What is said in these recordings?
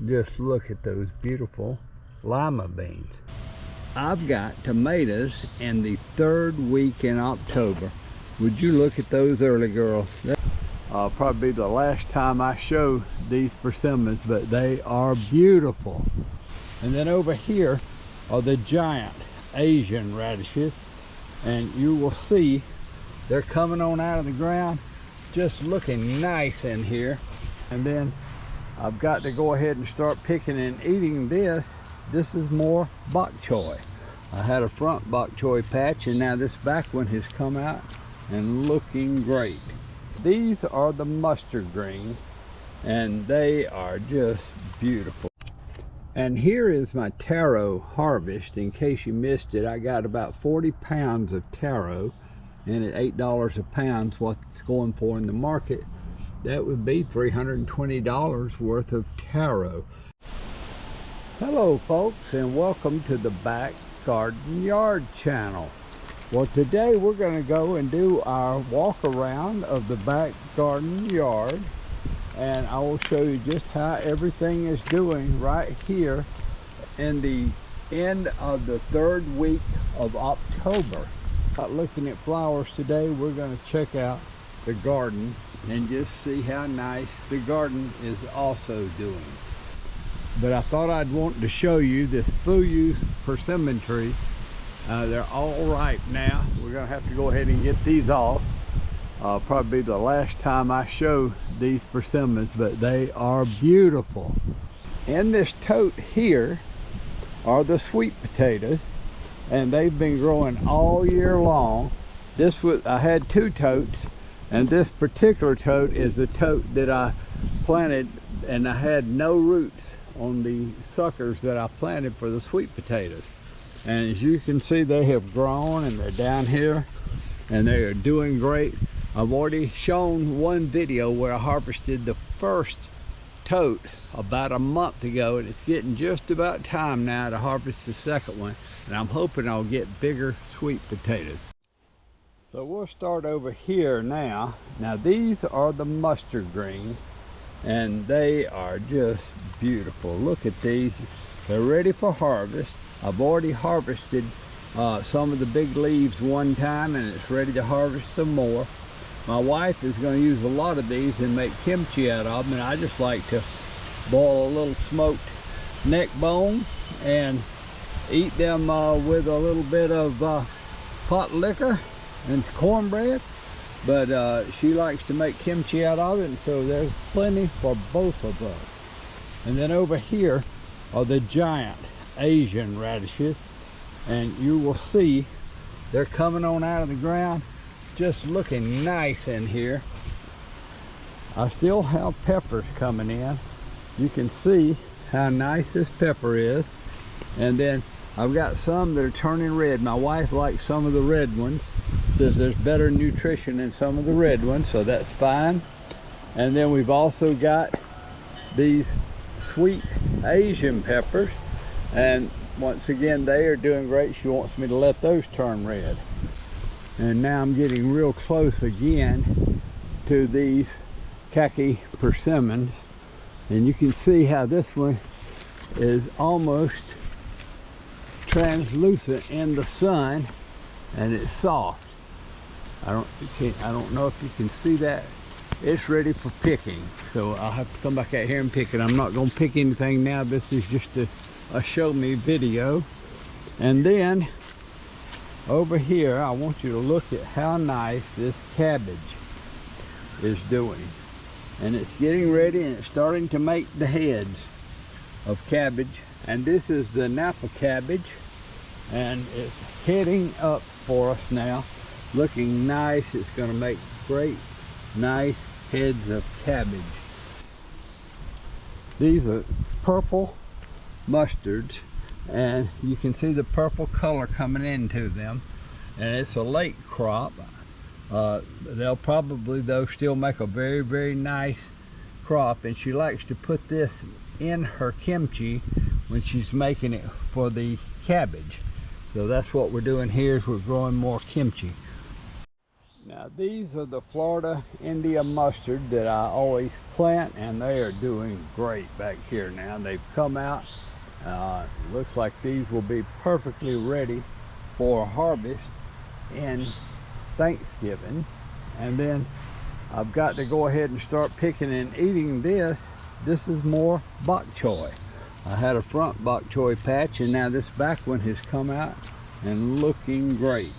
Just look at those beautiful lima beans. I've got tomatoes in the 3rd week in October. Would you look at those early girls? Probably the last time I show these persimmons, but they are beautiful. And then over here are the giant Asian radishes, and you will see they're coming on out of the ground, just looking nice in here. And then I've got to go ahead and start picking and eating this. This is more bok choy. I had a front bok choy patch, and now this back one has come out and looking great. These are the mustard greens, and they are just beautiful. And here is my taro harvest. In case you missed it, I got about 40 pounds of taro, and at $8 a pound what it's going for in the market, that would be $320 worth of taro. Hello folks, and welcome to the Back Garden Yard channel. Well, today we're going to go and do our walk around of the back garden yard, and I will show you just how everything is doing right here in the end of the 3rd week of October. Not looking at flowers today, we're going to check out the garden and just see how nice the garden is also doing. But I thought I'd want to show you this full-use persimmon tree. They're all ripe now. We're going to have to go ahead and get these off. Probably the last time I show these persimmons, but they are beautiful. In this tote here are the sweet potatoes, and they've been growing all year long. I had 2 totes, and this particular tote is the tote that I planted, and I had no roots on the suckers that I planted for the sweet potatoes. And as you can see, they have grown, and they're down here, and they are doing great. I've already shown one video where I harvested the first tote about a month ago, and it's getting just about time now to harvest the second one, and I'm hoping I'll get bigger sweet potatoes. So we'll start over here now. Now these are the mustard greens, and they are just beautiful. Look at these. They're ready for harvest. I've already harvested some of the big leaves one time, and it's ready to harvest some more. My wife is going to use a lot of these and make kimchi out of them, and I just like to boil a little smoked neck bone and eat them with a little bit of pot liquor and cornbread. But she likes to make kimchi out of it, and so there's plenty for both of us. And then over here are the giant Asian radishes, and you will see they're coming on out of the ground, just looking nice in here. I still have peppers coming in. You can see how nice this pepper is. And then I've got some that are turning red. My wife likes some of the red ones, says there's better nutrition in some of the red ones, so that's fine. And then we've also got these sweet Asian peppers, and once again they are doing great. She wants me to let those turn red. And now I'm getting real close again to these khaki persimmons, and you can see how this one is almost translucent in the sun, and it's soft. I don't know if you can see that. It's ready for picking, so I'll have to come back out here and pick it. I'm not going to pick anything now. This is just a show me video. And then over here, I want you to look at how nice this cabbage is doing. And it's getting ready, and it's starting to make the heads of cabbage. And this is the Napa cabbage, and it's heading up for us now, looking nice. It's going to make great, nice heads of cabbage. These are purple mustards, and you can see the purple color coming into them, and it's a late crop. They'll probably though still make a very, very nice crop, and she likes to put this in her kimchi when she's making it for the cabbage. So that's what we're doing here, is we're growing more kimchi. Now these are the Florida India mustard that I always plant, and they are doing great back here now. They've come out. Looks like these will be perfectly ready for harvest in Thanksgiving. And then I've got to go ahead and start picking and eating this. This is more bok choy. I had a front bok choy patch, and now this back one has come out and looking great.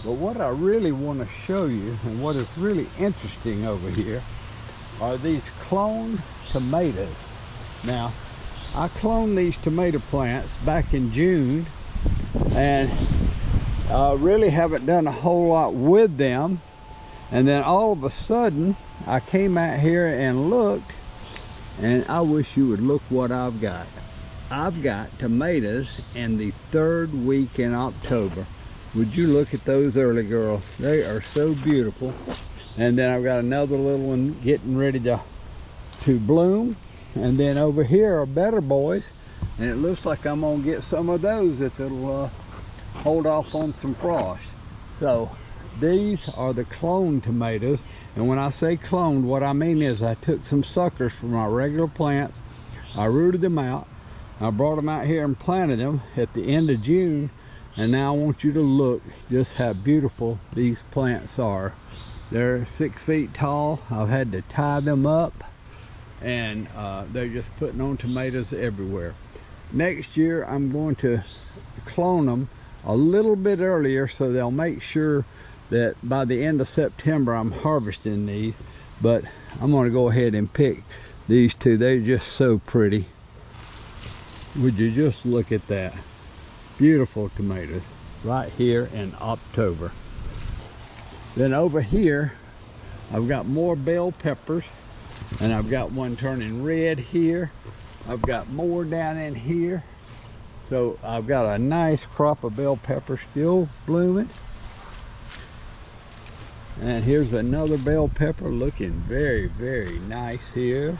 But what I really want to show you, and what is really interesting over here, are these cloned tomatoes. Now, I cloned these tomato plants back in June, and really haven't done a whole lot with them. And then all of a sudden, I came out here and looked, and I wish you would look what I've got. I've got tomatoes in the 3rd week in October. Would you look at those early girls? They are so beautiful. And then I've got another little one getting ready to bloom. And then over here are better boys. And it looks like I'm gonna get some of those that'll hold off on some frost. So these are the cloned tomatoes. And when I say cloned, what I mean is I took some suckers from my regular plants, I rooted them out, I brought them out here and planted them at the end of June. And now I want you to look just how beautiful these plants are. They're 6 feet tall. I've had to tie them up, and they're just putting on tomatoes everywhere. Next year I'm going to clone them a little bit earlier, so they'll make sure that by the end of September I'm harvesting these. But I'm going to go ahead and pick these two. They're just so pretty. Would you just look at that? Beautiful tomatoes right here in October. Then over here I've got more bell peppers, and I've got one turning red here. I've got more down in here. So I've got a nice crop of bell peppers still blooming. And here's another bell pepper looking very, very nice here.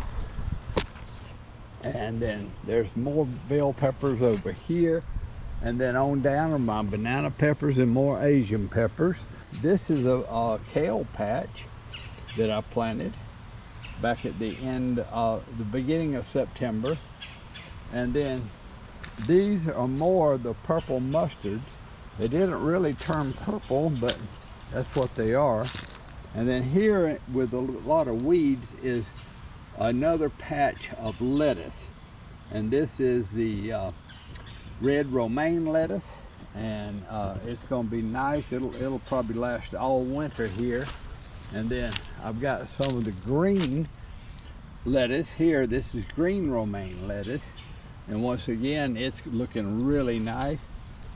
And then there's more bell peppers over here. And then on down are my banana peppers and more Asian peppers. This is a kale patch that I planted back at the beginning of September. And then these are more the purple mustards. They didn't really turn purple, but that's what they are. And then here with a lot of weeds is another patch of lettuce. And this is the red romaine lettuce, and it's going to be nice. It'll probably last all winter here. And then I've got some of the green lettuce here. This is green romaine lettuce, and once again it's looking really nice.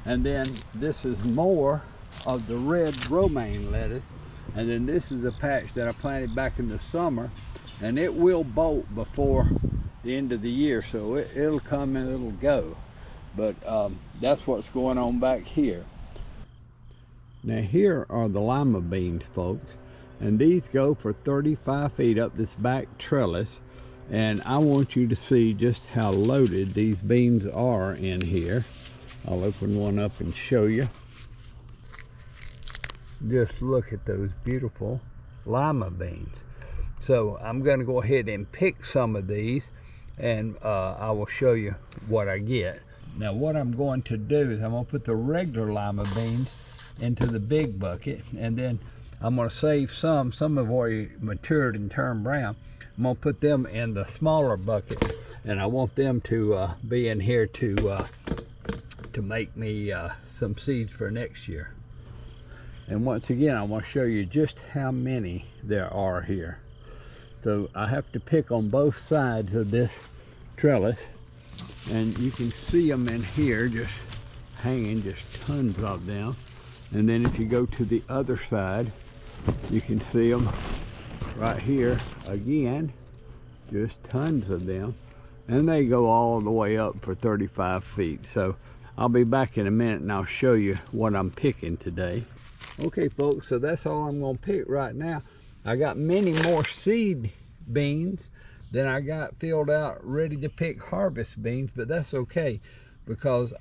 And then this is more of the red romaine lettuce, and then this is a patch that I planted back in the summer, and it will bolt before the end of the year, so it'll come and it'll go. But that's what's going on back here. Now here are the lima beans, folks, and these go for 35 feet up this back trellis. And I want you to see just how loaded these beans are in here. I'll open one up and show you. Just look at those beautiful lima beans. So I'm going to go ahead and pick some of these, and I will show you what I get. Now what I'm going to do is I'm going to put the regular lima beans into the big bucket, and then I'm going to save some have already matured and turned brown. I'm going to put them in the smaller bucket, and I want them to be in here to make me some seeds for next year. And once again, I want to show you just how many there are here. So I have to pick on both sides of this trellis, and you can see them in here just hanging, just tons of them. And then if you go to the other side, you can see them right here again, just tons of them. And they go all the way up for 35 feet. So I'll be back in a minute and I'll show you what I'm picking today. Okay folks, so that's all I'm gonna pick right now. I got many more seed beans than I got filled out ready to pick harvest beans, but that's okay, because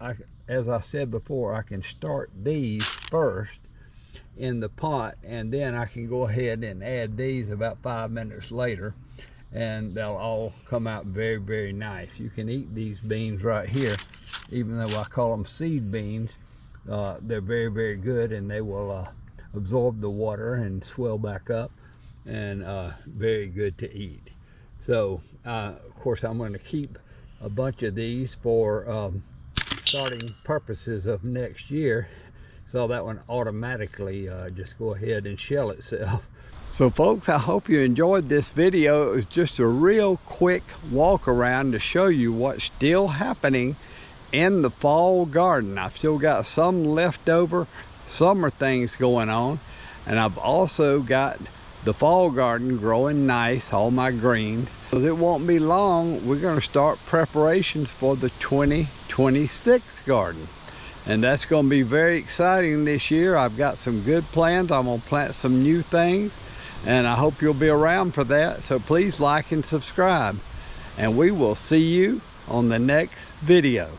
as I said before, I can start these first, in the pot, and then I can go ahead and add these about 5 minutes later, and they'll all come out very, very nice. You can eat these beans right here, even though I call them seed beans. They're very, very good, and they will absorb the water and swell back up, and very good to eat. So of course I'm going to keep a bunch of these for starting purposes of next year, so that one automatically just go ahead and shell itself. So folks, I hope you enjoyed this video. It was just a real quick walk around to show you what's still happening in the fall garden. I've still got some leftover summer things going on, and I've also got the fall garden growing nice, all my greens. So it won't be long, we're going to start preparations for the 2026 garden. And that's going to be very exciting this year. I've got some good plans. I'm going to plant some new things, and I hope you'll be around for that. So please like and subscribe, and we will see you on the next video.